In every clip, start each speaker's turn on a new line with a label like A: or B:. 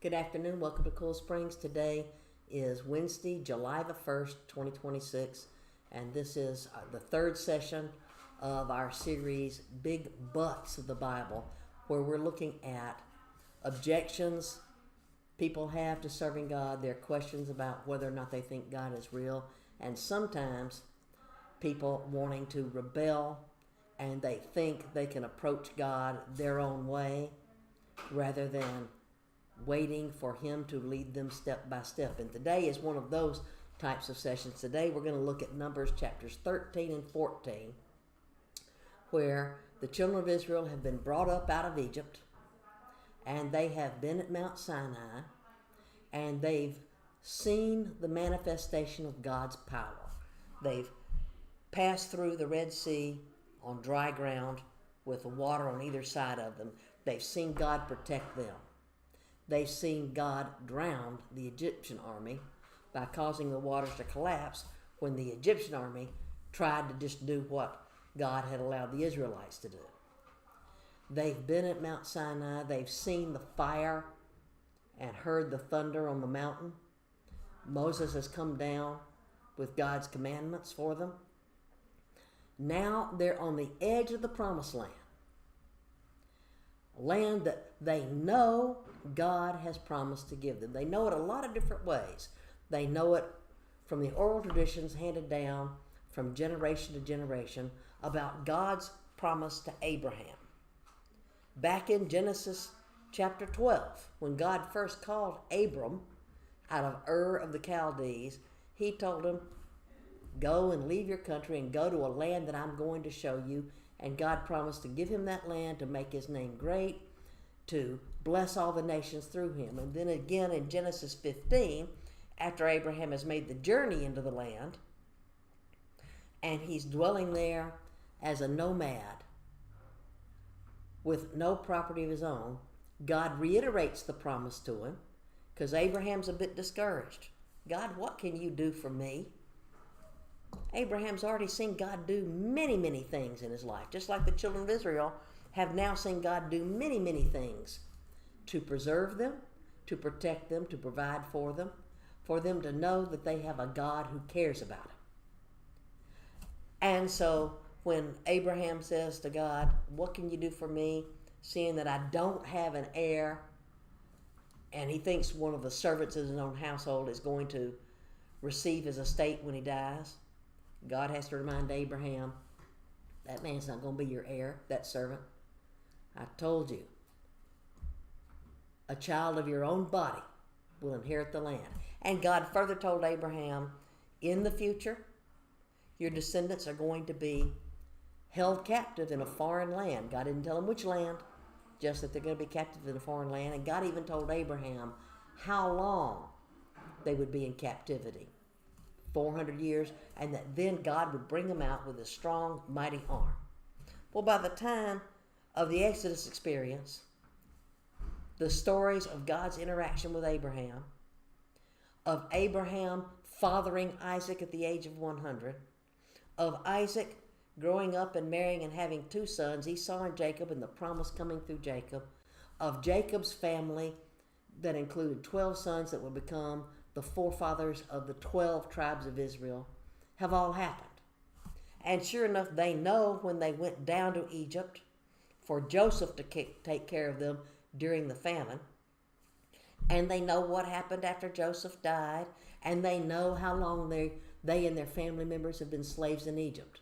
A: Good afternoon. Welcome to Cool Springs. Today is Wednesday, July the 1st, 2026, and this is the third session of our series, Big Buts of the Bible, where we're looking at objections people have to serving God, their questions about whether or not they think God is real, and sometimes people wanting to rebel and they think they can approach God their own way rather than waiting for Him to lead them step by step. And today is one of those types of sessions. Today we're going to look at Numbers chapters 13 and 14, where the children of Israel have been brought up out of Egypt, and they have been at Mount Sinai, and they've seen the manifestation of God's power. They've passed through the Red Sea on dry ground with the water on either side of them. They've seen God protect them. They've seen God drown the Egyptian army by causing the waters to collapse when the Egyptian army tried to just do what God had allowed the Israelites to do. They've been at Mount Sinai. They've seen the fire and heard the thunder on the mountain. Moses has come down with God's commandments for them. Now they're on the edge of the promised land. A land that they know God has promised to give them. They know it a lot of different ways. They know it from the oral traditions handed down from generation to generation about God's promise to Abraham. Back in Genesis chapter 12, when God first called Abram out of Ur of the Chaldees, He told him, "Go and leave your country and go to a land that I'm going to show you." And God promised to give him that land, to make His name great, to bless all the nations through him. And then again in Genesis 15, after Abraham has made the journey into the land, and he's dwelling there as a nomad with no property of his own, God reiterates the promise to him, because Abraham's a bit discouraged. "God, what can you do for me?" Abraham's already seen God do many, many things in his life, just like the children of Israel have now seen God do many, many things to preserve them, to protect them, to provide for them to know that they have a God who cares about them. And so when Abraham says to God, "What can you do for me?" seeing that I don't have an heir, and he thinks one of the servants in his own household is going to receive his estate when he dies, God has to remind Abraham, that man's not going to be your heir, that servant. I told you, a child of your own body will inherit the land. And God further told Abraham, in the future, your descendants are going to be held captive in a foreign land. God didn't tell him which land, just that they're going to be captive in a foreign land. And God even told Abraham how long they would be in captivity. 400 years, and that then God would bring them out with a strong, mighty arm. Well, by the time of the Exodus experience, the stories of God's interaction with Abraham, of Abraham fathering Isaac at the age of 100, of Isaac growing up and marrying and having two sons, Esau and Jacob, and the promise coming through Jacob, of Jacob's family that included 12 sons that would become the forefathers of the 12 tribes of Israel, have all happened. And sure enough, they know when they went down to Egypt for Joseph to take care of them during the famine. And they know what happened after Joseph died. And they know how long they and their family members have been slaves in Egypt.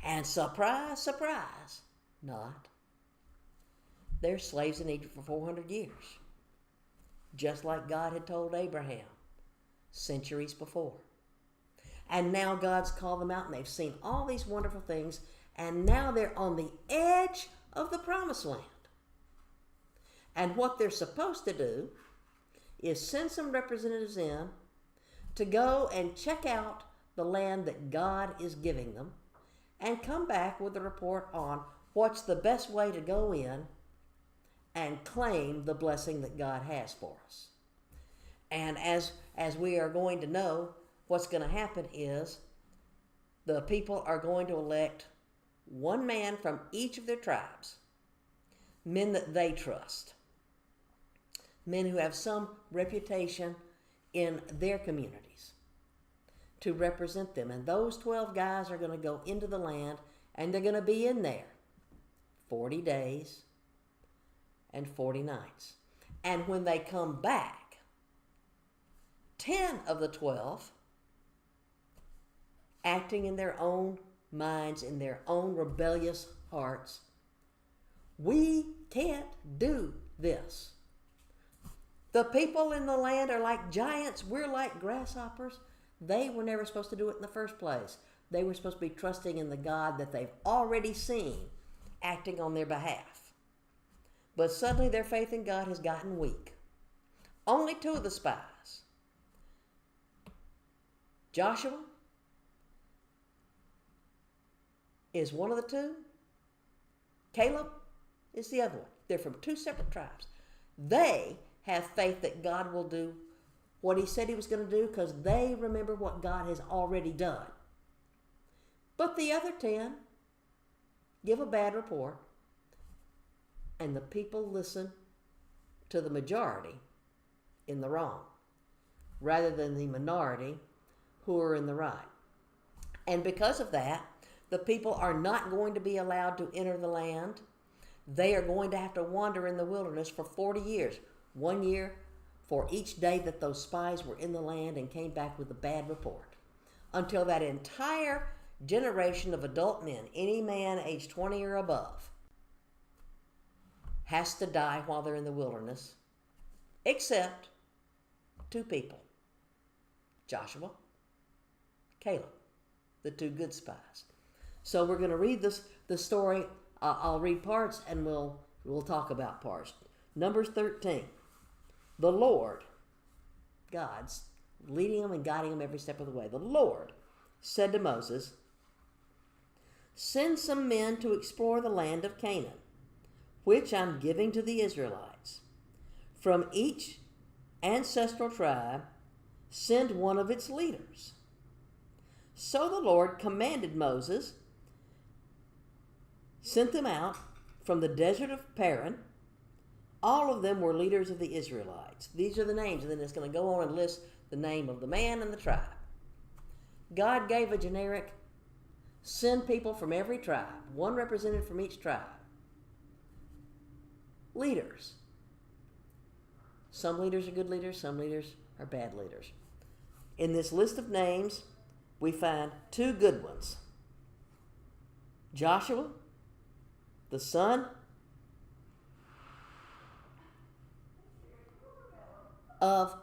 A: And surprise, surprise, not. They're slaves in Egypt for 400 years. Just like God had told Abraham centuries before. And now God's called them out, and they've seen all these wonderful things, and now they're on the edge of the promised land. And what they're supposed to do is send some representatives in to go and check out the land that God is giving them and come back with a report on what's the best way to go in and claim the blessing that God has for us. And as we are going to know, what's going to happen is the people are going to elect one man from each of their tribes, men that they trust. men who have some reputation in their communities to represent them. And those 12 guys are going to go into the land, and they're going to be in there 40 days and 40 nights. And when they come back, 10 of the 12, acting in their own minds, in their own rebellious hearts, we can't do this. The people in the land are like giants. We're like grasshoppers. They were never supposed to do it in the first place. They were supposed to be trusting in the God that they've already seen acting on their behalf. But suddenly their faith in God has gotten weak. Only 2 of the spies, Joshua is one of the 2. Caleb is the other one. They're from 2 separate tribes. They have faith that God will do what he said he was going to do because they remember what God has already done. But the other 10 give a bad report, and the people listen to the majority in the wrong rather than the minority who are in the right. And because of that, the people are not going to be allowed to enter the land. They are going to have to wander in the wilderness for 40 years, 1 year for each day that those spies were in the land and came back with a bad report, until that entire generation of adult men, any man age 20 or above, has to die while they're in the wilderness, except 2 people, Joshua, Caleb, the 2 good spies. So we're going to read the story. I'll read parts and we'll talk about parts. Numbers 13. The Lord, God's leading them and guiding them every step of the way. The Lord said to Moses, "Send some men to explore the land of Canaan, which I'm giving to the Israelites. From each ancestral tribe, send one of its leaders." So the Lord commanded Moses, sent them out from the desert of Paran. All of them were leaders of the Israelites. These are the names, and then it's going to go on and list the name of the man and the tribe. God gave a generic, send people from every tribe, one representative from each tribe. Leaders. Some leaders are good leaders, some leaders are bad leaders. In this list of names, we find 2 good ones. Joshua, the son of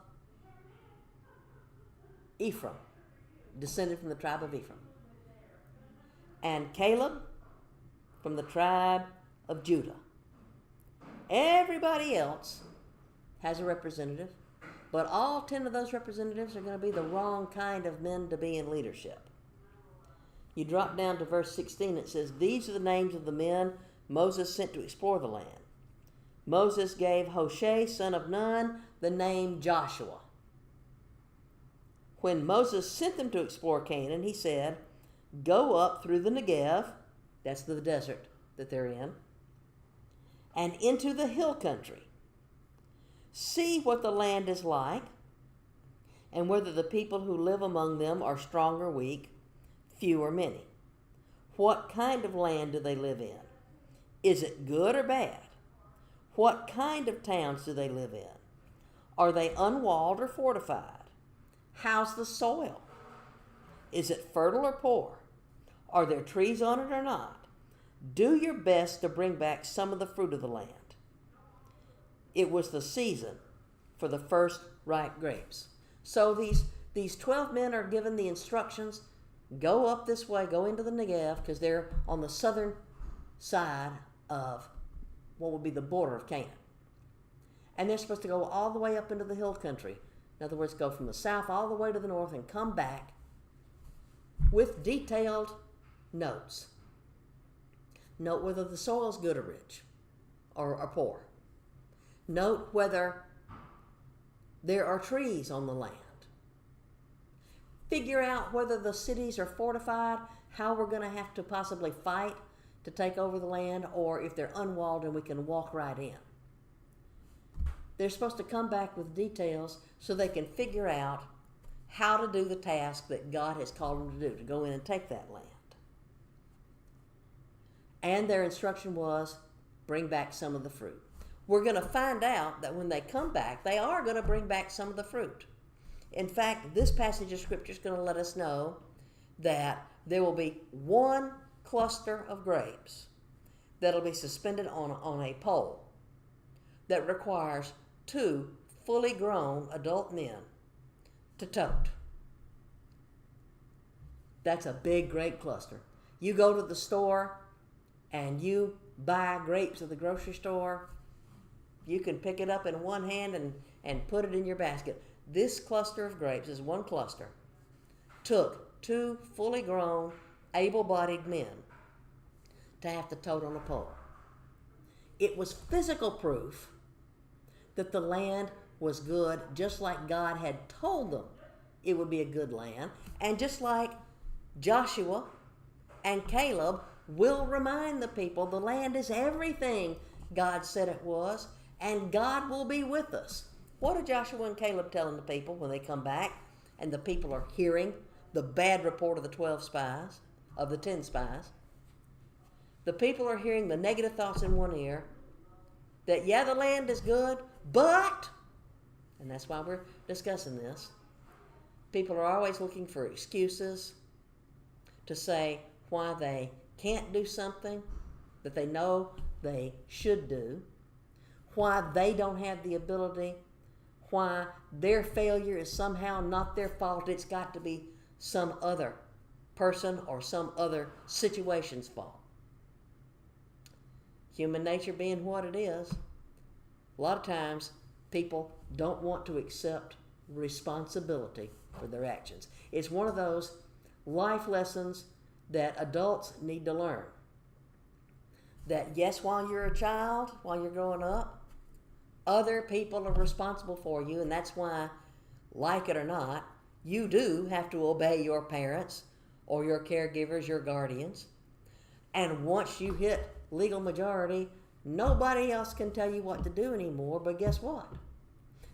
A: Ephraim, descended from the tribe of Ephraim. And Caleb from the tribe of Judah. Everybody else has a representative, but all 10 of those representatives are going to be the wrong kind of men to be in leadership. You drop down to verse 16, it says, "These are the names of the men Moses sent to explore the land. Moses gave Hoshea, son of Nun, the name Joshua. When Moses sent them to explore Canaan, he said, 'Go up through the Negev,'" that's the desert that they're in, "and into the hill country. See what the land is like, and whether the people who live among them are strong or weak, few or many. What kind of land do they live in? Is it good or bad? What kind of towns do they live in? Are they unwalled or fortified? How's the soil? Is it fertile or poor? Are there trees on it or not? Do your best to bring back some of the fruit of the land.' It was the season for the first ripe grapes." So these 12 men are given the instructions, go up this way, go into the Negev, because they're on the southern side of what would be the border of Canaan. And they're supposed to go all the way up into the hill country. In other words, go from the south all the way to the north and come back with detailed notes. Note whether the soil is good or rich or poor. Note whether there are trees on the land. Figure out whether the cities are fortified, how we're going to have to possibly fight to take over the land, or if they're unwalled and we can walk right in. They're supposed to come back with details so they can figure out how to do the task that God has called them to do, to go in and take that land. And their instruction was, bring back some of the fruit. We're going to find out that when they come back, they are going to bring back some of the fruit. In fact, this passage of Scripture is going to let us know that there will be one cluster of grapes that'll be suspended on a pole that requires 2 fully grown adult men to tote. That's a big grape cluster. You go to the store and you buy grapes at the grocery store, you can pick it up in one hand and put it in your basket. This cluster of grapes, is one cluster, took 2 fully grown, able-bodied men to have to tote on a pole. It was physical proof that the land was good, just like God had told them it would be a good land, and just like Joshua and Caleb will remind the people the land is everything God said it was, and God will be with us. What are Joshua and Caleb telling the people when they come back and the people are hearing the bad report of the 12 spies, of the 10 spies? The people are hearing the negative thoughts in one ear, that yeah, the land is good, but, and that's why we're discussing this, people are always looking for excuses to say why they can't do something that they know they should do, why they don't have the ability, why their failure is somehow not their fault. It's got to be some other person or some other situation's fault. Human nature being what it is, a lot of times people don't want to accept responsibility for their actions. It's one of those life lessons that adults need to learn. That yes, while you're a child, while you're growing up, other people are responsible for you, and that's why, like it or not, you do have to obey your parents or your caregivers, your guardians. And once you hit legal majority, nobody else can tell you what to do anymore, but guess what?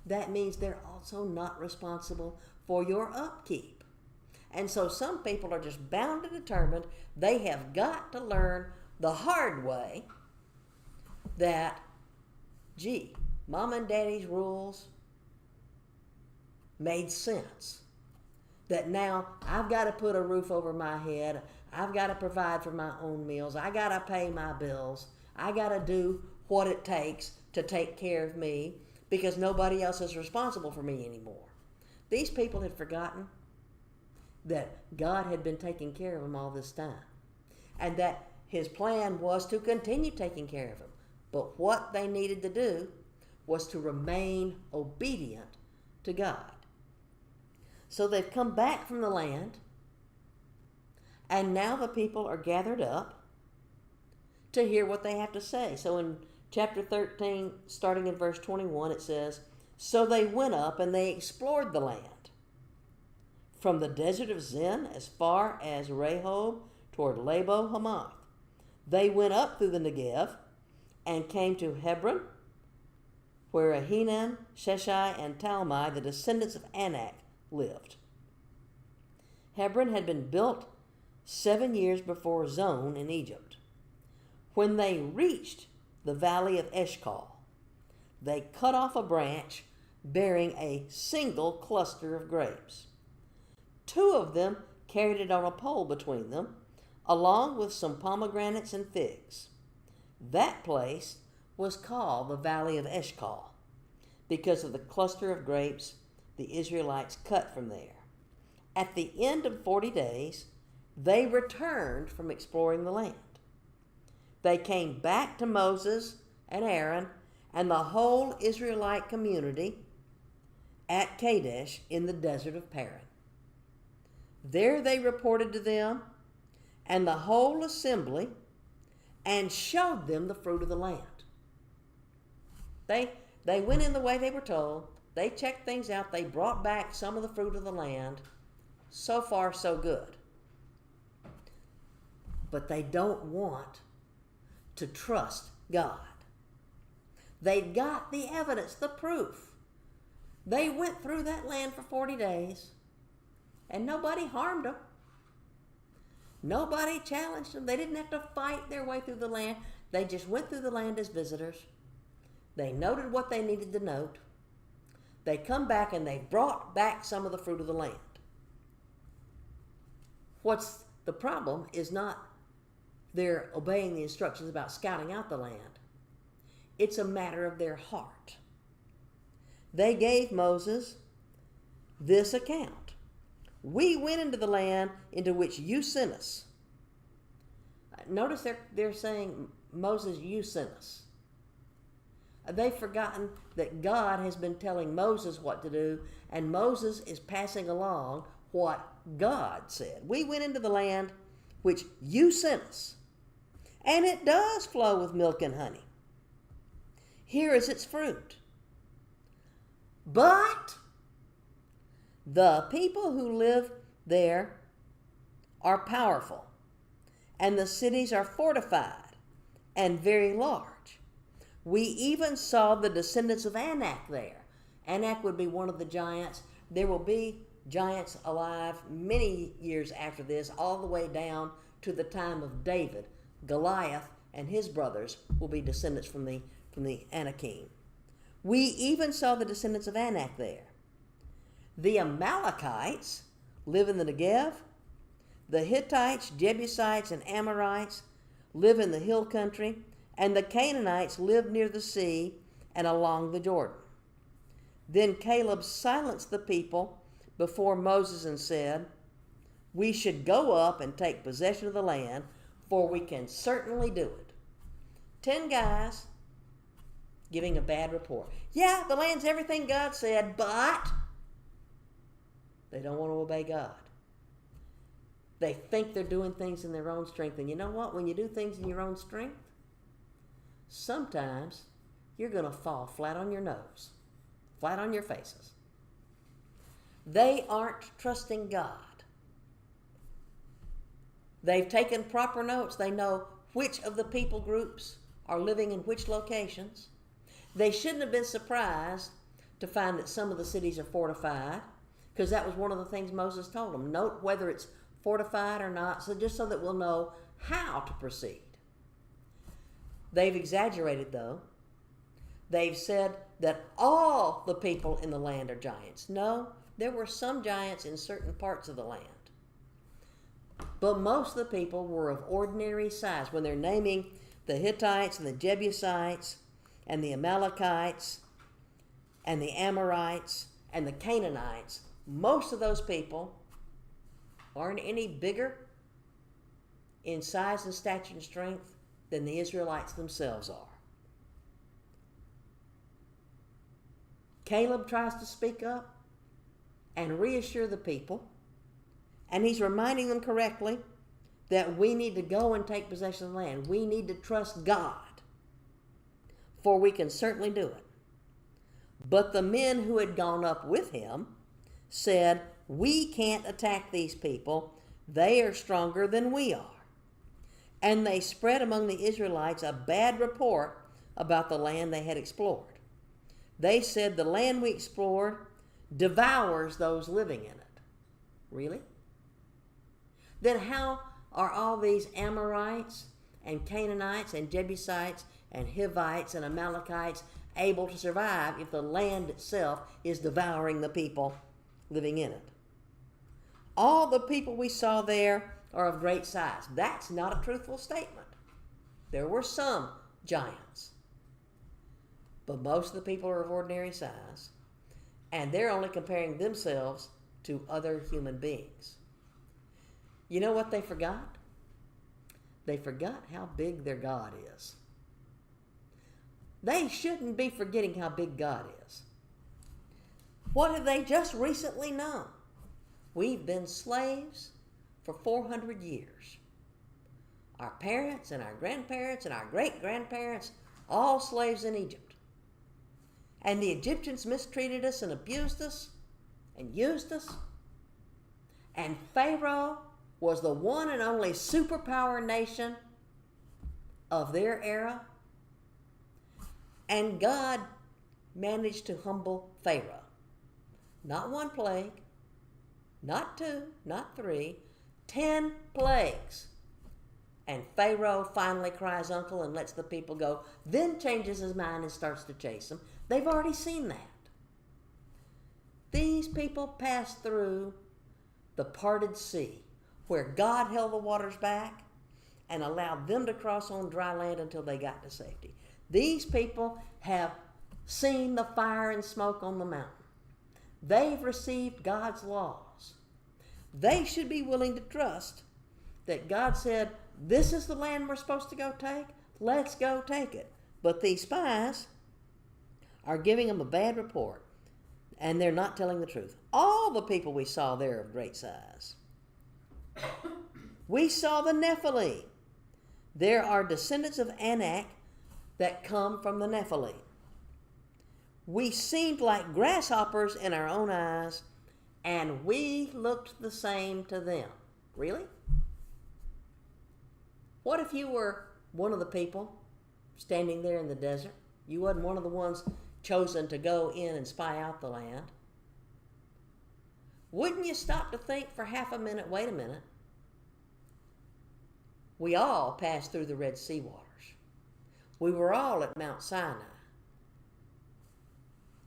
A: That means they're also not responsible for your upkeep. And so some people are just bound and determined they have got to learn the hard way that, gee, Mom and Daddy's rules made sense. That now I've got to put a roof over my head. I've got to provide for my own meals. I got to pay my bills. I got to do what it takes to take care of me because nobody else is responsible for me anymore. These people had forgotten that God had been taking care of them all this time, and that His plan was to continue taking care of them. But what they needed to do was to remain obedient to God. So they've come back from the land, and now the people are gathered up to hear what they have to say. So in chapter 13, starting in verse 21, it says, "So they went up and they explored the land, from the desert of Zin as far as Rehob toward Labo Hamath. They went up through the Negev and came to Hebron, where Ahinan, Sheshai, and Talmai, the descendants of Anak, lived. Hebron had been built 7 years before Zon in Egypt. When they reached the valley of Eshcol, they cut off a branch bearing a single cluster of grapes. 2 of them carried it on a pole between them, along with some pomegranates and figs. That place was called the Valley of Eshcol because of the cluster of grapes the Israelites cut from there. At the end of 40 days, they returned from exploring the land. They came back to Moses and Aaron and the whole Israelite community at Kadesh in the desert of Paran. There they reported to them and the whole assembly and showed them the fruit of the land. They went in the way they were told. They checked things out. They brought back some of the fruit of the land. So far, so good. But they don't want to trust God. They'd got the evidence, the proof. They went through that land for 40 days, and nobody harmed them. Nobody challenged them. They didn't have to fight their way through the land. They just went through the land as visitors. They noted what they needed to note. They come back and they brought back some of the fruit of the land. What's the problem is not they're obeying the instructions about scouting out the land. It's a matter of their heart. They gave Moses this account. We went into the land into which you sent us. Notice they're saying, Moses, you sent us. They've forgotten that God has been telling Moses what to do, and Moses is passing along what God said. We went into the land which you sent us, and it does flow with milk and honey. Here is its fruit. But the people who live there are powerful, and the cities are fortified and very large. We even saw the descendants of Anak there. Anak would be one of the giants. There will be giants alive many years after this, all the way down to the time of David. Goliath and his brothers will be descendants from the Anakim. We even saw the descendants of Anak there. The Amalekites live in the Negev. The Hittites, Jebusites, and Amorites live in the hill country. And the Canaanites live near the sea and along the Jordan. Then Caleb silenced the people before Moses and said, we should go up and take possession of the land, for we can certainly do it. 10 guys giving a bad report. Yeah, the land's everything God said, but they don't want to obey God. They think they're doing things in their own strength. And you know what? When you do things in your own strength, sometimes you're going to fall flat on your nose, flat on your faces. They aren't trusting God. They've taken proper notes. They know which of the people groups are living in which locations. They shouldn't have been surprised to find that some of the cities are fortified, because that was one of the things Moses told them. Note whether it's fortified or not, so just so that we'll know how to proceed. They've exaggerated, though. They've said that all the people in the land are giants. No, there were some giants in certain parts of the land. But most of the people were of ordinary size. When they're naming the Hittites and the Jebusites and the Amalekites and the Amorites and the Canaanites, most of those people aren't any bigger in size and stature and strength than the Israelites themselves are. Caleb tries to speak up and reassure the people, and he's reminding them correctly that we need to go and take possession of the land. We need to trust God, for we can certainly do it. But the men who had gone up with him said, we can't attack these people. They are stronger than we are. And they spread among the Israelites a bad report about the land they had explored. They said, the land we explored devours those living in it. Really? Then how are all these Amorites and Canaanites and Jebusites and Hivites and Amalekites able to survive if the land itself is devouring the people living in it? All the people we saw there are of great size. That's not a truthful statement. There were some giants, but most of the people are of ordinary size, and they're only comparing themselves to other human beings. You know what they forgot? They forgot how big their God is. They shouldn't be forgetting how big God is. What have they just recently known? We've been slaves for 400 years. Our parents and our grandparents and our great-grandparents, all slaves in Egypt. And the Egyptians mistreated us and abused us and used us. And Pharaoh was the one and only superpower nation of their era. And God managed to humble Pharaoh. Not one plague, not two, not three, 10 plagues. And Pharaoh finally cries uncle and lets the people go, then changes his mind and starts to chase them. They've already seen that. These people passed through the parted sea, where God held the waters back and allowed them to cross on dry land until they got to safety. These people have seen the fire and smoke on the mountain. They've received God's laws. They should be willing to trust that God said, this is the land we're supposed to go take. Let's go take it. But these spies are giving them a bad report, and they're not telling the truth. All the people we saw there of great size. We saw the Nephilim. There are descendants of Anak that come from the Nephilim. We seemed like grasshoppers in our own eyes, and we looked the same to them. Really? What if you were one of the people standing there in the desert? You wasn't one of the ones chosen to go in and spy out the land. Wouldn't you stop to think for half a minute, wait a minute? We all passed through the Red Sea waters. We were all at Mount Sinai.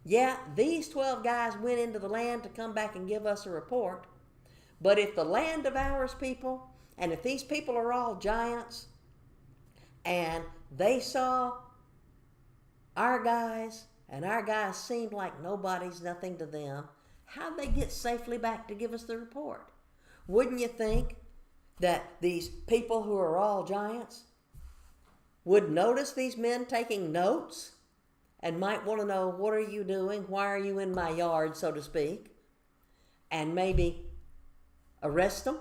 A: Yeah, these 12 guys went into the land to come back and give us a report. But if the land devours people, and if these people are all giants, and they saw our guys, and our guys seemed like nobody's nothing to them, how'd they get safely back to give us the report? Wouldn't you think that these people who are all giants would notice these men taking notes and might want to know, what are you doing? Why are you in my yard, so to speak? And maybe arrest them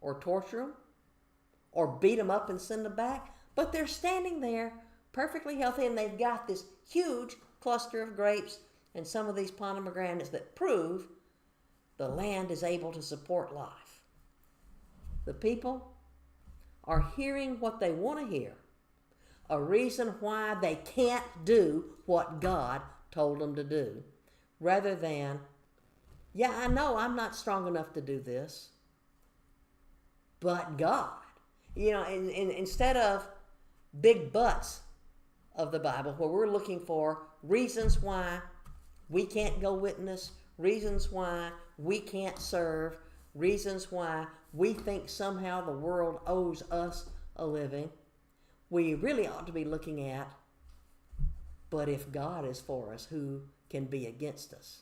A: or torture them or beat them up and send them back? But they're standing there perfectly healthy, and they've got this huge cluster of grapes and some of these pomegranates that prove the land is able to support life. The people are hearing what they want to hear, a reason why they can't do what God told them to do, rather than, yeah, I know I'm not strong enough to do this, but God. You know, instead of big buts of the Bible, where we're looking for reasons why we can't go witness, reasons why we can't serve, reasons why we think somehow the world owes us a living, we really ought to be looking at, but if God is for us, who can be against us?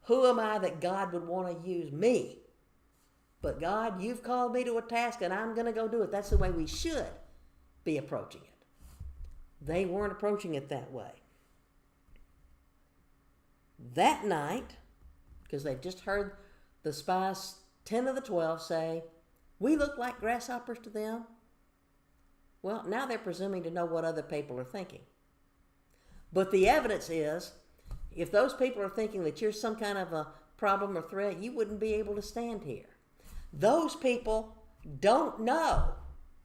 A: Who am I that God would want to use me? But God, you've called me to a task, and I'm going to go do it. That's the way we should be approaching it. They weren't approaching it that way. That night, because they just heard the spies, 10 of the 12, say, we look like grasshoppers to them. Well, now they're presuming to know what other people are thinking. But the evidence is, if those people are thinking that you're some kind of a problem or threat, you wouldn't be able to stand here. Those people don't know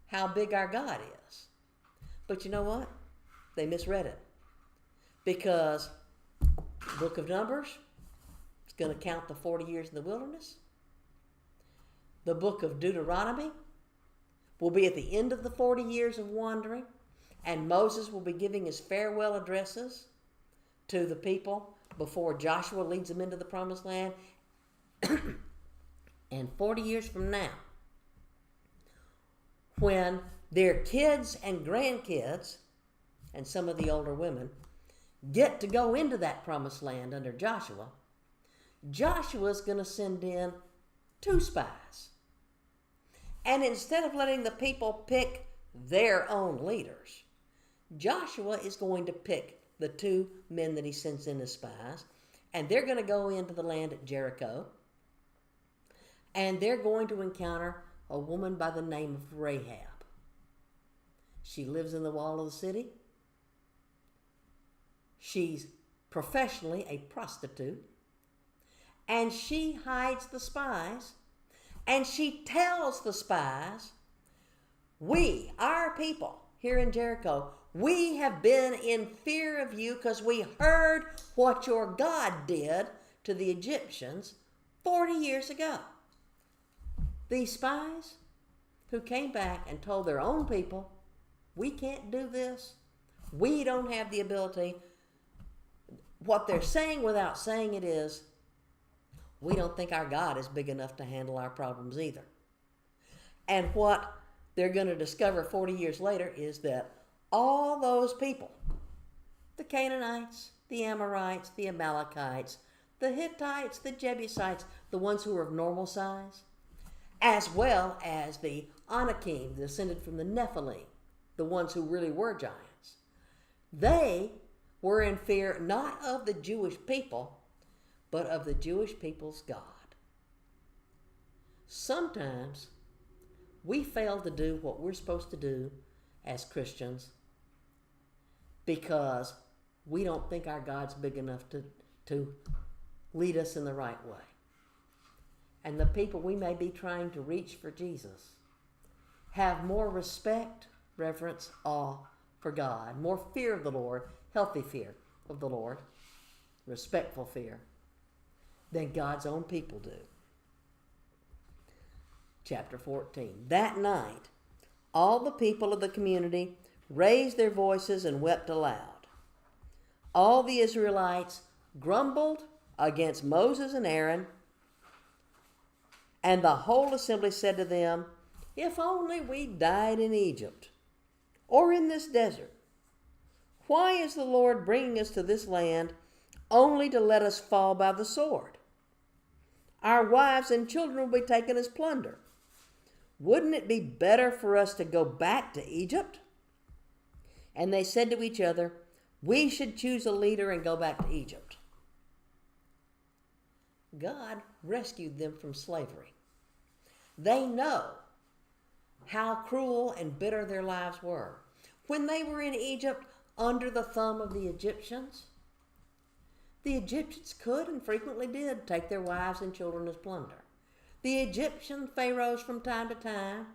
A: how big our God is. But you know what? They misread it. Because the book of Numbers is going to count the 40 years in the wilderness. The book of Deuteronomy will be at the end of the 40 years of wandering, and Moses will be giving his farewell addresses to the people before Joshua leads them into the promised land. And 40 years from now, when their kids and grandkids, and some of the older women, get to go into that promised land under Joshua, Joshua's going to send in 2 spies. And instead of letting the people pick their own leaders, Joshua is going to pick the 2 men that he sends in as spies, and they're going to go into the land at Jericho, and they're going to encounter a woman by the name of Rahab. She lives in the wall of the city. She's professionally a prostitute, and she hides the spies, and she tells the spies, we, our people, here in Jericho, we have been in fear of you because we heard what your God did to the Egyptians 40 years ago. These spies who came back and told their own people, we can't do this. We don't have the ability. What they're saying without saying it is, we don't think our God is big enough to handle our problems either. And what they're going to discover 40 years later is that all those people, the Canaanites, the Amorites, the Amalekites, the Hittites, the Jebusites, the ones who were of normal size, as well as the Anakim, descended from the Nephilim, the ones who really were giants, they were in fear not of the Jewish people, but of the Jewish people's God. Sometimes we fail to do what we're supposed to do as Christians because we don't think our God's big enough to lead us in the right way. And the people we may be trying to reach for Jesus have more respect, reverence, awe for God, more fear of the Lord, healthy fear of the Lord, respectful fear, than God's own people do. Chapter 14. That night, all the people of the community raised their voices and wept aloud. All the Israelites grumbled against Moses and Aaron, and the whole assembly said to them, if only we died in Egypt or in this desert. Why is the Lord bringing us to this land only to let us fall by the sword? Our wives and children will be taken as plunder. Wouldn't it be better for us to go back to Egypt? And they said to each other, we should choose a leader and go back to Egypt. God rescued them from slavery. They know how cruel and bitter their lives were. When they were in Egypt under the thumb of the Egyptians could and frequently did take their wives and children as plunder. The Egyptian pharaohs from time to time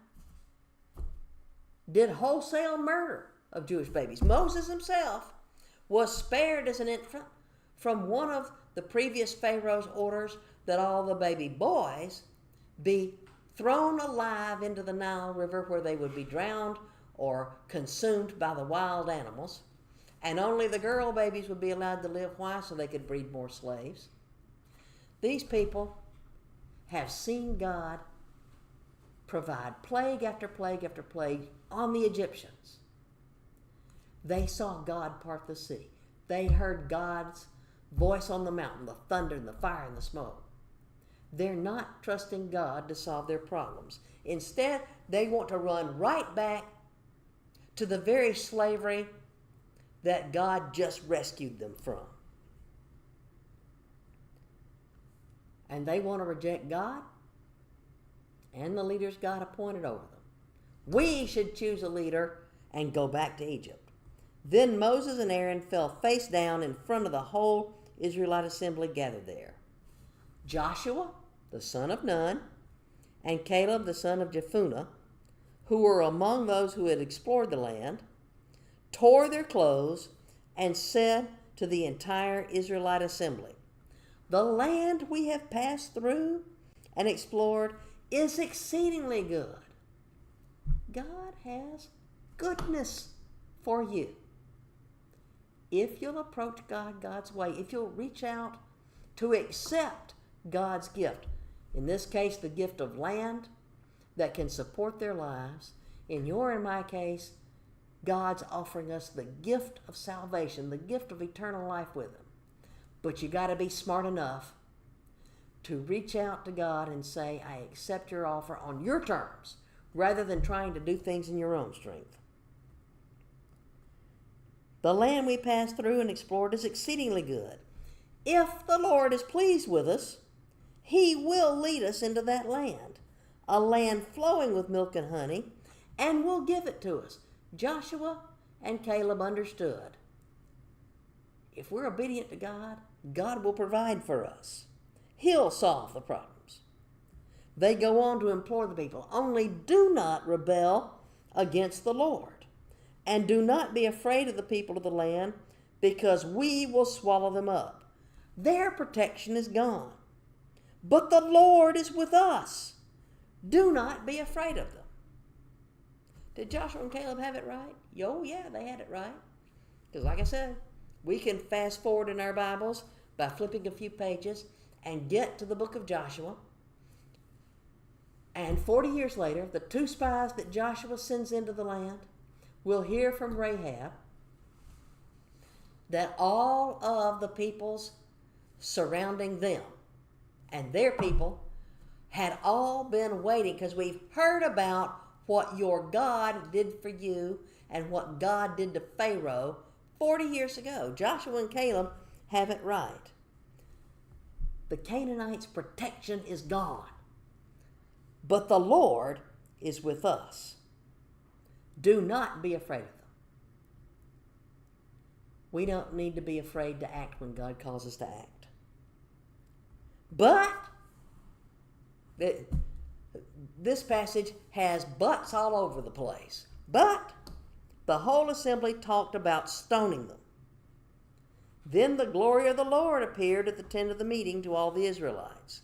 A: did wholesale murder of Jewish babies. Moses himself was spared as an infant from one of the previous pharaoh's orders that all the baby boys be thrown alive into the Nile River where they would be drowned or consumed by the wild animals. And only the girl babies would be allowed to live. Why? So they could breed more slaves. These people have seen God provide plague after plague after plague on the Egyptians. They saw God part the sea. They heard God's voice on the mountain, the thunder and the fire and the smoke. They're not trusting God to solve their problems. Instead, they want to run right back to the very slavery that God just rescued them from. And they want to reject God and the leaders God appointed over them. We should choose a leader and go back to Egypt. Then Moses and Aaron fell face down in front of the whole Israelite assembly gathered there. Joshua, the son of Nun, and Caleb, the son of Jephunneh, who were among those who had explored the land, tore their clothes and said to the entire Israelite assembly, the land we have passed through and explored is exceedingly good. God has goodness for you. If you'll approach God God's way, if you'll reach out to accept God's gift, in this case, the gift of land that can support their lives. In your and my case, God's offering us the gift of salvation, the gift of eternal life with Him. But you got to be smart enough to reach out to God and say, I accept your offer on your terms, rather than trying to do things in your own strength. The land we passed through and explored is exceedingly good. If the Lord is pleased with us, He will lead us into that land, a land flowing with milk and honey, and will give it to us. Joshua and Caleb understood. If we're obedient to God, God will provide for us. He'll solve the problems. They go on to implore the people, only do not rebel against the Lord. And do not be afraid of the people of the land, because we will swallow them up. Their protection is gone. But the Lord is with us. Do not be afraid of them. Did Joshua and Caleb have it right? Oh, yeah, they had it right. Because like I said, we can fast forward in our Bibles by flipping a few pages and get to the book of Joshua. And 40 years later, the 2 spies that Joshua sends into the land will hear from Rahab that all of the peoples surrounding them and their people had all been waiting, because we've heard about what your God did for you and what God did to Pharaoh 40 years ago. Joshua and Caleb have it right. The Canaanites' protection is gone, but the Lord is with us. Do not be afraid of them. We don't need to be afraid to act when God calls us to act. But this passage has buts all over the place. But the whole assembly talked about stoning them. Then the glory of the Lord appeared at the tent of the meeting to all the Israelites.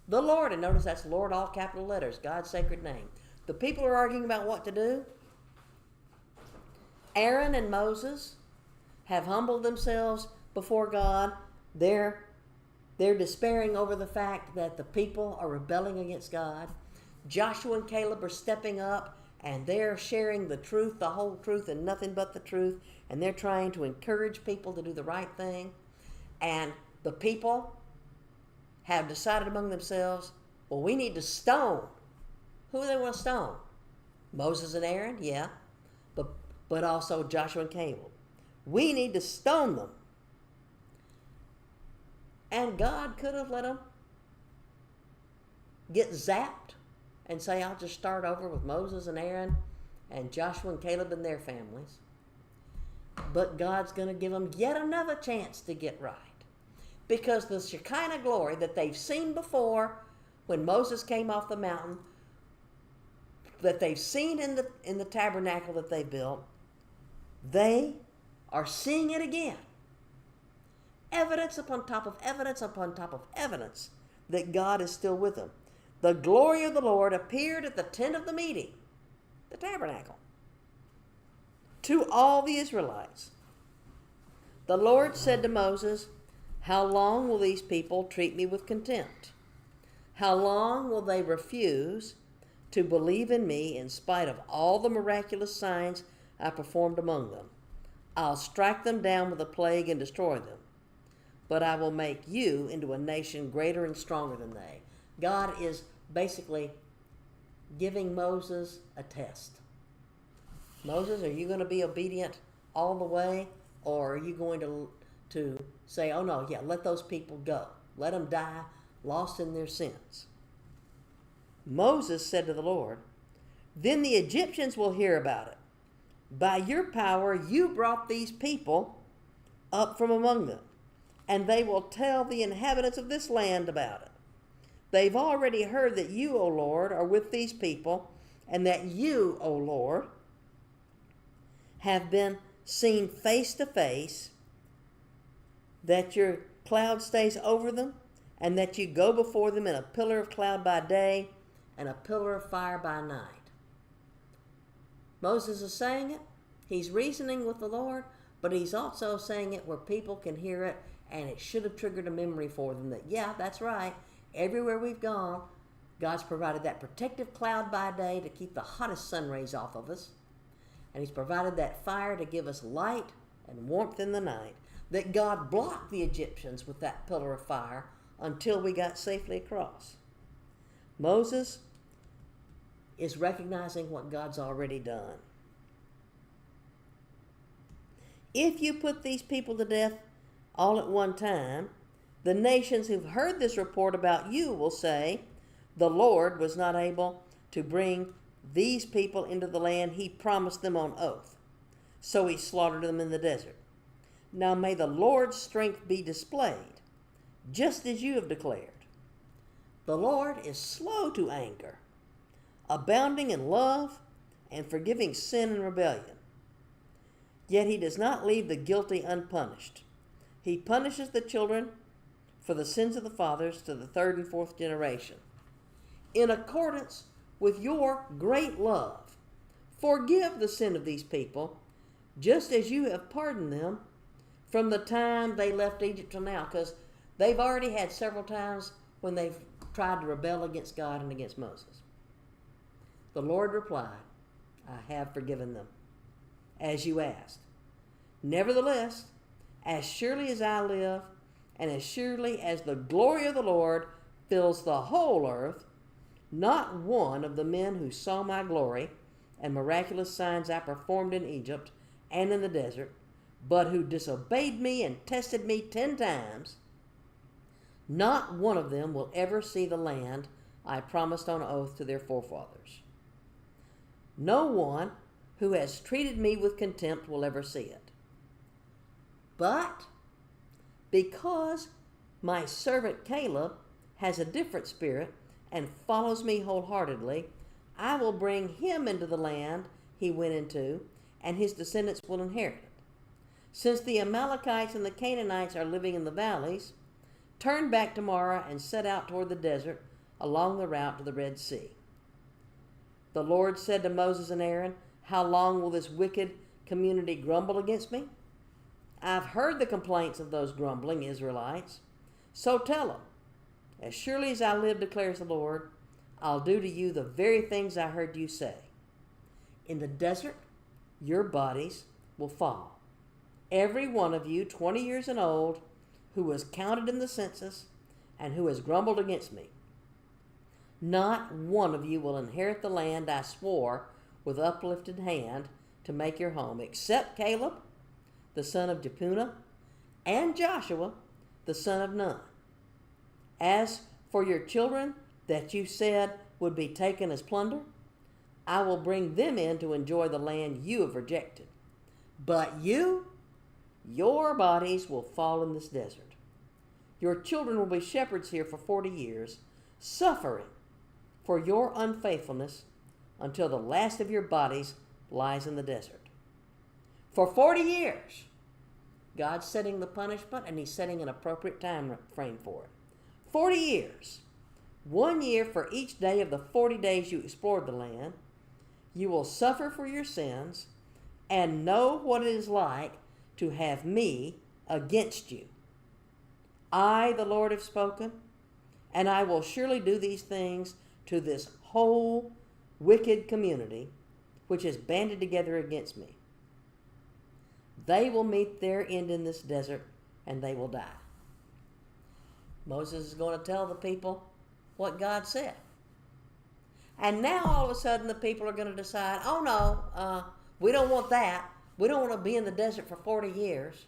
A: The Lord, and notice that's Lord, all capital letters, God's sacred name. The people are arguing about what to do. Aaron and Moses have humbled themselves before God. They're despairing over the fact that the people are rebelling against God. Joshua and Caleb are stepping up, and they're sharing the truth, the whole truth, and nothing but the truth. And they're trying to encourage people to do the right thing. And the people have decided among themselves, well, we need to stone. Who do they want to stone? Moses and Aaron, yeah. But also Joshua and Caleb. We need to stone them. And God could have let them get zapped and say, I'll just start over with Moses and Aaron and Joshua and Caleb and their families. But God's going to give them yet another chance to get right. Because the Shekinah glory that they've seen before when Moses came off the mountain, that they've seen in the tabernacle that they built, they are seeing it again. Evidence upon top of evidence upon top of evidence that God is still with them. The glory of the Lord appeared at the tent of the meeting, the tabernacle, to all the Israelites. The Lord said to Moses, how long will these people treat me with contempt? How long will they refuse to believe in me in spite of all the miraculous signs I performed among them? I'll strike them down with a plague and destroy them. But I will make you into a nation greater and stronger than they. God is basically giving Moses a test. Moses, are you going to be obedient all the way? Or are you going to say, oh no, yeah, let those people go. Let them die, lost in their sins. Moses said to the Lord, then the Egyptians will hear about it. By your power you brought these people up from among them, and they will tell the inhabitants of this land about it. They've already heard that you, O Lord, are with these people, and that you, O Lord, have been seen face to face, that your cloud stays over them, and that you go before them in a pillar of cloud by day and a pillar of fire by night. Moses is saying it. He's reasoning with the Lord, but he's also saying it where people can hear it, and it should have triggered a memory for them that, yeah, that's right. Everywhere we've gone, God's provided that protective cloud by day to keep the hottest sun rays off of us. And he's provided that fire to give us light and warmth in the night. That God blocked the Egyptians with that pillar of fire until we got safely across. Moses is recognizing what God's already done. If you put these people to death all at one time, the nations who've heard this report about you will say, the Lord was not able to bring these people into the land he promised them on oath, so he slaughtered them in the desert. Now may the Lord's strength be displayed, just as you have declared. The Lord is slow to anger, abounding in love, and forgiving sin and rebellion. Yet he does not leave the guilty unpunished. He punishes the children for the sins of the fathers to the third and fourth generation. In accordance with your great love, forgive the sin of these people, just as you have pardoned them from the time they left Egypt till now. Because they've already had several times when they've tried to rebel against God and against Moses. The Lord replied, I have forgiven them, as you asked. Nevertheless, as surely as I live, and as surely as the glory of the Lord fills the whole earth, not one of the men who saw my glory and miraculous signs I performed in Egypt and in the desert, but who disobeyed me and tested me 10 times, not one of them will ever see the land I promised on oath to their forefathers. No one who has treated me with contempt will ever see it. But because my servant Caleb has a different spirit and follows me wholeheartedly, I will bring him into the land he went into, and his descendants will inherit it. Since the Amalekites and the Canaanites are living in the valleys, turn back tomorrow and set out toward the desert along the route to the Red Sea. The Lord said to Moses and Aaron, how long will this wicked community grumble against me? I've heard the complaints of those grumbling Israelites. So tell them, as surely as I live, declares the Lord, I'll do to you the very things I heard you say. In the desert, your bodies will fall. Every one of you, 20 years and old, who was counted in the census and who has grumbled against me. Not one of you will inherit the land I swore with uplifted hand to make your home, except Caleb, the son of Jephunneh, and Joshua, the son of Nun. As for your children that you said would be taken as plunder, I will bring them in to enjoy the land you have rejected. But you, your bodies will fall in this desert. Your children will be shepherds here for 40 years, suffering for your unfaithfulness until the last of your bodies lies in the desert. For 40 years, God's setting the punishment, and he's setting an appropriate time frame for it. 40 years. 1 year for each day of the 40 days you explored the land. You will suffer for your sins and know what it is like to have me against you. I, the Lord, have spoken, and I will surely do these things to this whole wicked community which has banded together against me. They will meet their end in this desert, and they will die. Moses is going to tell the people what God said. And now all of a sudden the people are going to decide, oh no, we don't want that. We don't want to be in the desert for 40 years.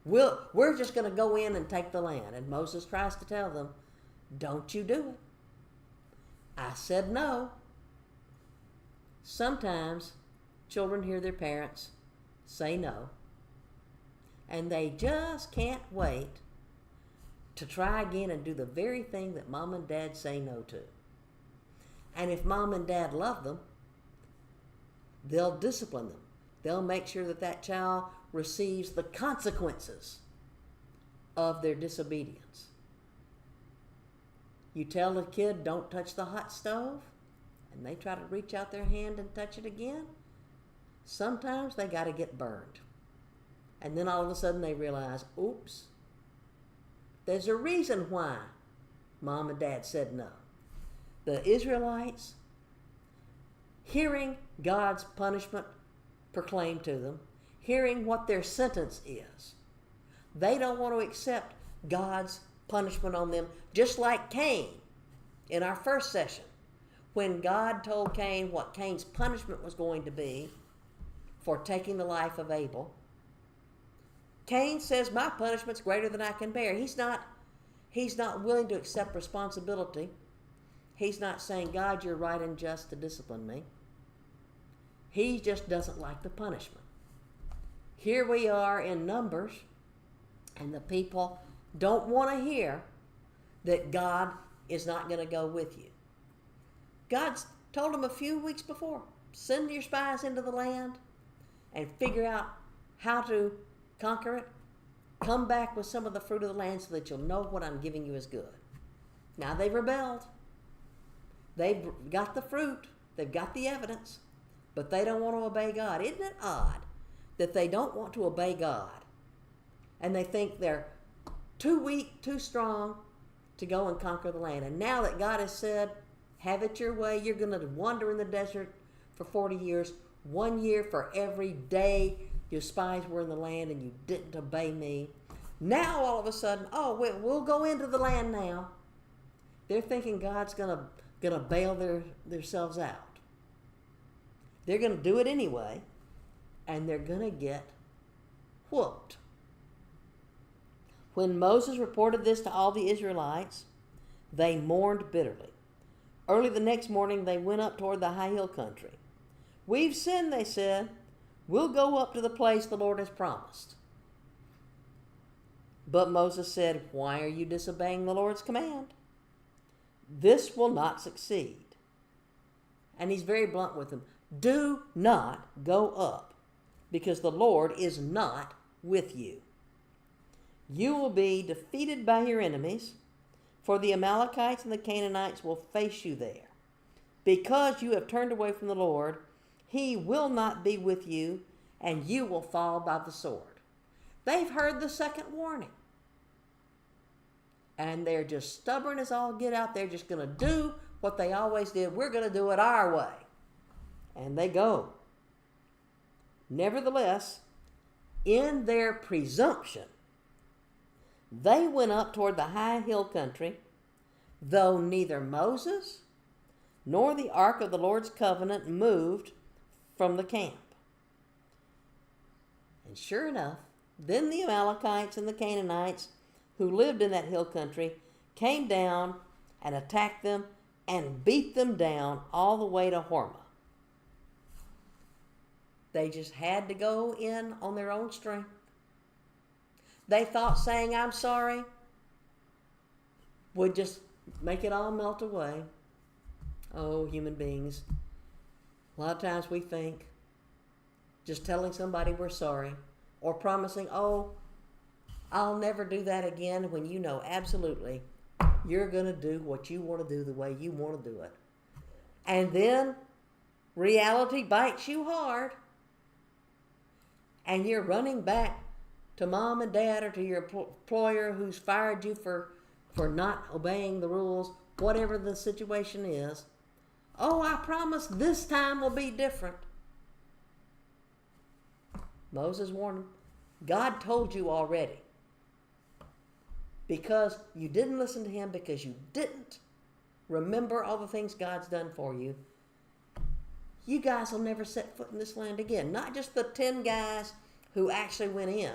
A: We're just going to go in and take the land. And Moses tries to tell them, don't you do it. I said no. Sometimes children hear their parents say no, and they just can't wait to try again and do the very thing that mom and dad say no to. And if mom and dad love them, they'll discipline them. They'll make sure that that child receives the consequences of their disobedience. You tell a kid, don't touch the hot stove, and they try to reach out their hand and touch it again, sometimes they got to get burned. And then all of a sudden they realize, oops, there's a reason why mom and dad said no. The Israelites, hearing God's punishment proclaimed to them, hearing what their sentence is, they don't want to accept God's punishment on them, just like Cain in our first session. When God told Cain what Cain's punishment was going to be for taking the life of Abel, Cain says, my punishment's greater than I can bear. He's not willing to accept responsibility. He's not saying, God, you're right and just to discipline me. He just doesn't like the punishment. Here we are in Numbers, and the people don't want to hear that God is not going to go with you. God's told them a few weeks before, send your spies into the land and figure out how to conquer it, come back with some of the fruit of the land so that you'll know what I'm giving you is good. Now they've rebelled. They've got the fruit. They've got the evidence. But they don't want to obey God. Isn't it odd that they don't want to obey God? And they think they're too weak, too strong to go and conquer the land. And now that God has said, have it your way, you're going to wander in the desert for 40 years, 1 year for every day your spies were in the land and you didn't obey me. Now all of a sudden, oh, we'll go into the land now. They're thinking God's going to bail themselves out. They're going to do it anyway, and they're going to get whooped. When Moses reported this to all the Israelites, they mourned bitterly. Early the next morning, they went up toward the high hill country. We've sinned, they said. We'll go up to the place the Lord has promised. But Moses said, why are you disobeying the Lord's command? This will not succeed. And he's very blunt with them. Do not go up, because the Lord is not with you. You will be defeated by your enemies, for the Amalekites and the Canaanites will face you there. Because you have turned away from the Lord, he will not be with you, and you will fall by the sword. They've heard the second warning. And they're just stubborn as all get out. They're just going to do what they always did. We're going to do it our way. And they go. Nevertheless, in their presumption, they went up toward the high hill country, though neither Moses nor the ark of the Lord's covenant moved from the camp. And sure enough, then the Amalekites and the Canaanites who lived in that hill country came down and attacked them and beat them down all the way to Hormah. They just had to go in on their own strength. They thought saying, I'm sorry, would just make it all melt away. Oh, human beings. A lot of times we think just telling somebody we're sorry or promising, oh, I'll never do that again, when you know absolutely you're going to do what you want to do the way you want to do it. And then reality bites you hard. And you're running back to mom and dad or to your employer who's fired you for not obeying the rules, whatever the situation is. Oh, I promise this time will be different. Moses warned him. God told you already. Because you didn't listen to him, because you didn't remember all the things God's done for you, you guys will never set foot in this land again. Not just the 10 guys who actually went in,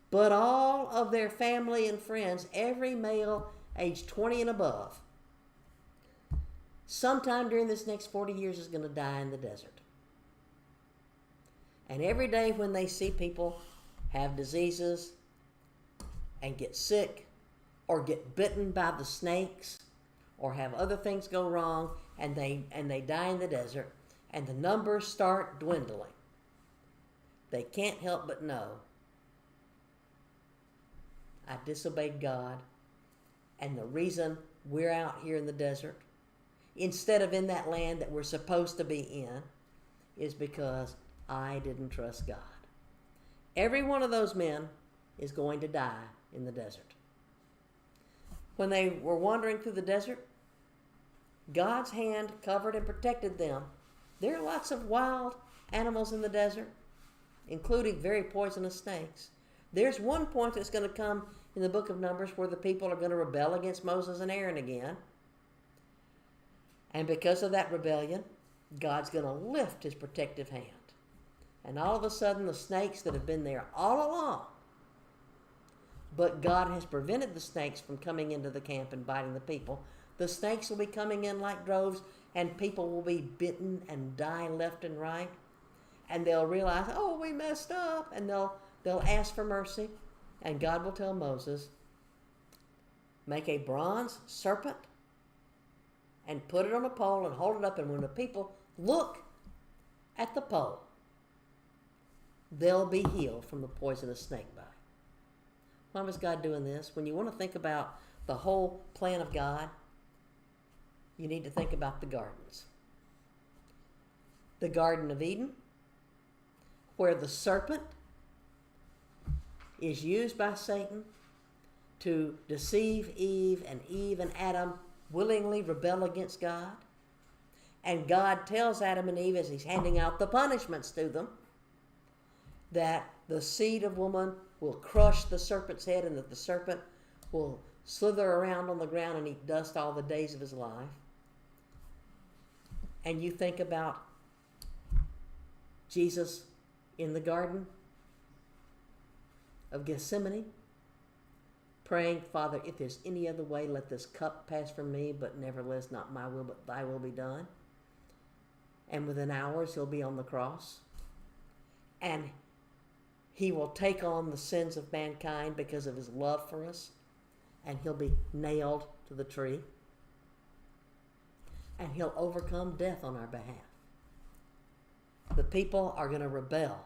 A: but all of their family and friends, every male age 20 and above, sometime during this next 40 years is going to die in the desert. And every day when they see people have diseases and get sick or get bitten by the snakes or have other things go wrong and they die in the desert, and the numbers start dwindling, they can't help but know, I disobeyed God, and the reason we're out here in the desert instead of in that land that we're supposed to be in is because I didn't trust God. Every one of those men is going to die in the desert. When they were wandering through the desert, God's hand covered and protected them. There are lots of wild animals in the desert, including very poisonous snakes. There's one point that's going to come in the book of Numbers where the people are going to rebel against Moses and Aaron again. And because of that rebellion, God's going to lift his protective hand. And all of a sudden, the snakes that have been there all along, but God has prevented the snakes from coming into the camp and biting the people. The snakes will be coming in like droves, and people will be bitten and die left and right. And they'll realize, oh, we messed up. And they'll ask for mercy. And God will tell Moses, make a bronze serpent and put it on a pole and hold it up. And when the people look at the pole, they'll be healed from the poisonous snake bite. Why was God doing this? When you want to think about the whole plan of God, you need to think about the gardens. The Garden of Eden, where the serpent is used by Satan to deceive Eve, and Eve and Adam willingly rebel against God. And God tells Adam and Eve, as he's handing out the punishments to them, that the seed of woman will crush the serpent's head, and that the serpent will slither around on the ground and eat dust all the days of his life. And you think about Jesus in the Garden of Gethsemane, praying, Father, if there's any other way, let this cup pass from me, but nevertheless, not my will, but thy will be done. And within hours, he'll be on the cross. And he will take on the sins of mankind because of his love for us. And he'll be nailed to the tree. And he'll overcome death on our behalf. The people are going to rebel.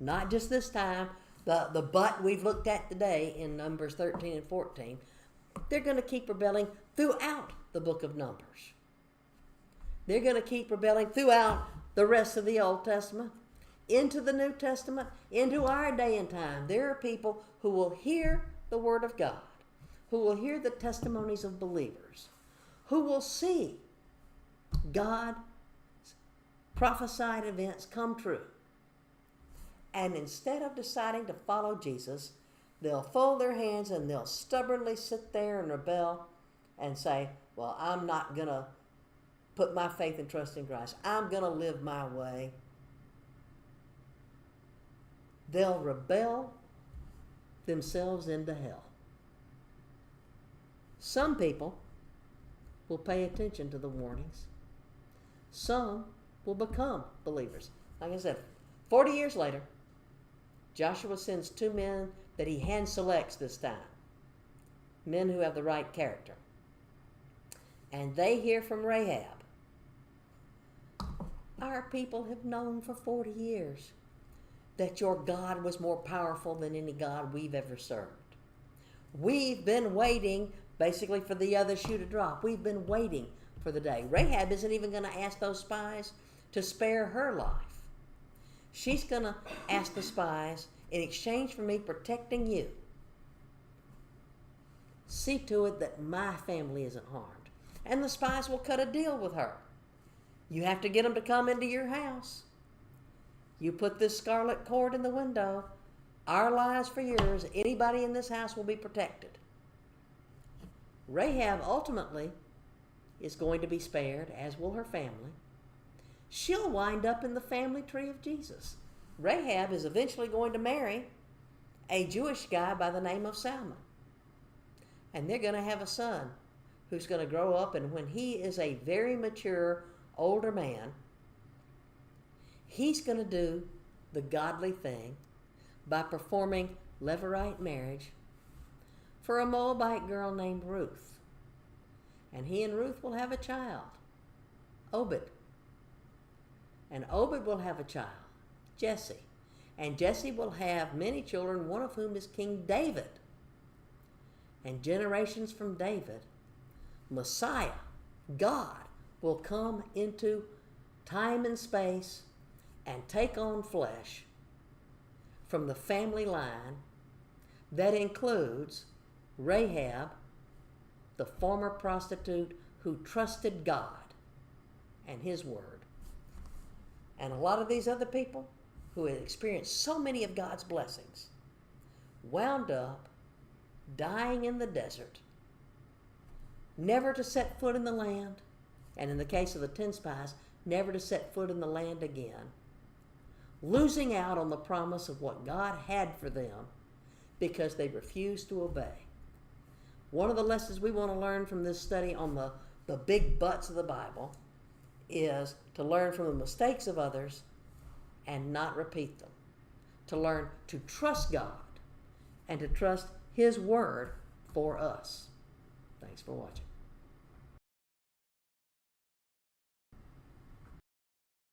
A: Not just this time. The but we've looked at today in Numbers 13 and 14. They're going to keep rebelling throughout the book of Numbers. They're going to keep rebelling throughout the rest of the Old Testament, into the New Testament, into our day and time. There are people who will hear the Word of God, who will hear the testimonies of believers, who will see God's prophesied events come true. And instead of deciding to follow Jesus, they'll fold their hands and they'll stubbornly sit there and rebel and say, well, I'm not going to put my faith and trust in Christ. I'm going to live my way. They'll rebel themselves into hell. Some people will pay attention to the warnings. Some will become believers. Like I said, 40 years later, Joshua sends 2 men that he hand selects this time. Men who have the right character. And they hear from Rahab. Our people have known for 40 years that your God was more powerful than any God we've ever served. We've been waiting basically for the other shoe to drop. We've been waiting for the day. Rahab isn't even going to ask those spies to spare her life. She's going to ask the spies, in exchange for me protecting you, see to it that my family isn't harmed. And the spies will cut a deal with her. You have to get them to come into your house. You put this scarlet cord in the window, our lives for yours, anybody in this house will be protected. Rahab ultimately is going to be spared, as will her family. She'll wind up in the family tree of Jesus. Rahab is eventually going to marry a Jewish guy by the name of Salmon. And they're going to have a son who's going to grow up, and when he is a very mature, older man, he's going to do the godly thing by performing levirate marriage for a Moabite girl named Ruth. And he and Ruth will have a child, Obed. And Obed will have a child, Jesse. And Jesse will have many children, one of whom is King David. And generations from David, Messiah, God, will come into time and space and take on flesh from the family line that includes Rahab, the former prostitute who trusted God and his word. And a lot of these other people who had experienced so many of God's blessings wound up dying in the desert, never to set foot in the land, and in the case of the 10 spies, never to set foot in the land again, losing out on the promise of what God had for them because they refused to obey. One of the lessons we want to learn from this study on the big buts of the Bible is to learn from the mistakes of others and not repeat them. To learn to trust God and to trust His Word for us. Thanks for watching.